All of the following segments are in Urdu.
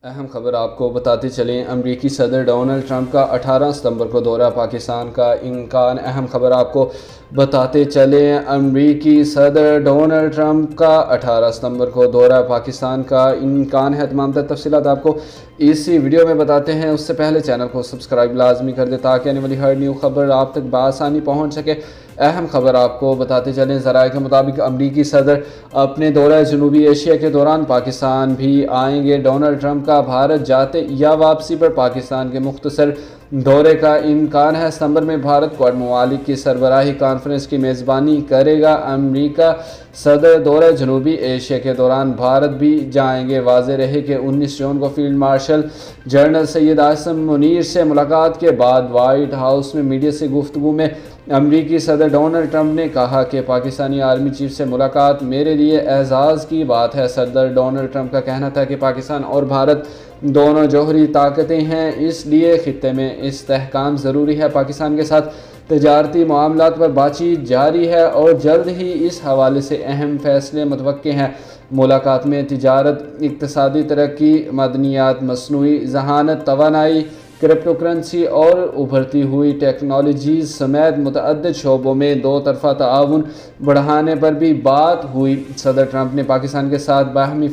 اہم خبر آپ کو بتاتے چلیں، امریکی صدر ڈونلڈ ٹرمپ کا 18 ستمبر کو دورہ پاکستان کا امکان۔ اہم خبر آپ کو بتاتے چلیں، امریکی صدر ڈونلڈ ٹرمپ کا 18 ستمبر کو دورہ پاکستان کا امکان ہے۔ تمام تر تفصیلات آپ کو اسی ویڈیو میں بتاتے ہیں، اس سے پہلے چینل کو سبسکرائب لازمی کر دیں تاکہ آنے والی ہر نیو خبر آپ تک بآسانی پہنچ سکے۔ اہم خبر آپ کو بتاتے چلیں، ذرائع کے مطابق امریکی صدر اپنے دورہ جنوبی ایشیا کے دوران پاکستان بھی آئیں گے۔ ڈونلڈ ٹرمپ کا بھارت جاتے یا واپسی پر پاکستان کے مختصر دورے کا امکان ہے۔ ستمبر میں بھارت کوڈ ممالک کی سربراہی کانفرنس کی میزبانی کرے گا۔ امریکہ صدر دورہ جنوبی ایشیا کے دوران بھارت بھی جائیں گے۔ واضح رہے کہ 19 جون کو field marshal general Syed Asim Munir سے ملاقات کے بعد وائٹ ہاؤس میں میڈیا سے گفتگو میں امریکی صدر ڈونلڈ ٹرمپ نے کہا کہ پاکستانی آرمی چیف سے ملاقات میرے لیے اعزاز کی بات ہے۔ صدر ڈونلڈ ٹرمپ کا کہنا تھا کہ پاکستان اور بھارت دونوں جوہری طاقتیں ہیں، اس لیے خطے میں استحکام ضروری ہے۔ پاکستان کے ساتھ تجارتی معاملات پر بات چیت جاری ہے اور جلد ہی اس حوالے سے اہم فیصلے متوقع ہیں۔ ملاقات میں تجارت، اقتصادی ترقی، معدنیات، مصنوعی ذہانت، توانائی، کرپٹو کرنسی اور ابھرتی ہوئی ٹیکنالوجیز سمیت متعدد شعبوں میں دو طرفہ تعاون بڑھانے پر بھی بات ہوئی۔ صدر ٹرمپ نے پاکستان کے ساتھ باہمی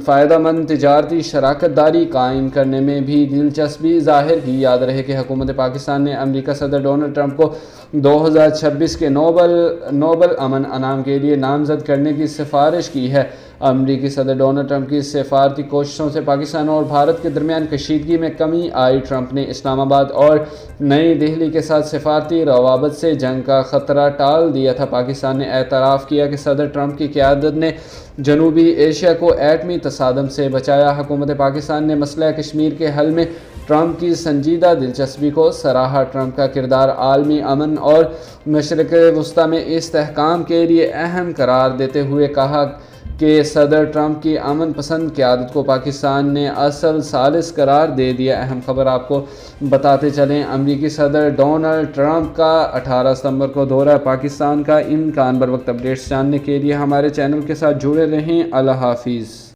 فائدہ مند تجارتی شراکت داری قائم کرنے میں بھی دلچسپی ظاہر کی۔ یاد رہے کہ حکومت پاکستان نے امریکہ صدر ڈونلڈ ٹرمپ کو 2026 کے نوبل امن انعام کے لیے نامزد کرنے کی سفارش کی ہے۔ امریکی صدر ڈونلڈ ٹرمپ کی سفارتی کوششوں سے پاکستان اور بھارت کے درمیان کشیدگی میں کمی آئی۔ ٹرمپ نے اسلام آباد اور نئی دہلی کے ساتھ سفارتی روابط سے جنگ کا خطرہ ٹال دیا تھا۔ پاکستان نے اعتراف کیا کہ صدر ٹرمپ کی قیادت نے جنوبی ایشیا کو ایٹمی تصادم سے بچایا۔ حکومت پاکستان نے مسئلہ کشمیر کے حل میں ٹرمپ کی سنجیدہ دلچسپی کو سراہا۔ ٹرمپ کا کردار عالمی امن اور مشرق وسطیٰ میں استحکام کے لیے اہم قرار دیتے ہوئے کہا کہ صدر ٹرمپ کی امن پسند قیادت کو پاکستان نے اصل ثالث قرار دے دیا۔ اہم خبر آپ کو بتاتے چلیں، امریکی صدر ڈونلڈ ٹرمپ کا 18 ستمبر کو دورہ پاکستان کا امکان۔ بر وقت اپڈیٹس جاننے کے لیے ہمارے چینل کے ساتھ جڑے رہیں۔ اللہ حافظ۔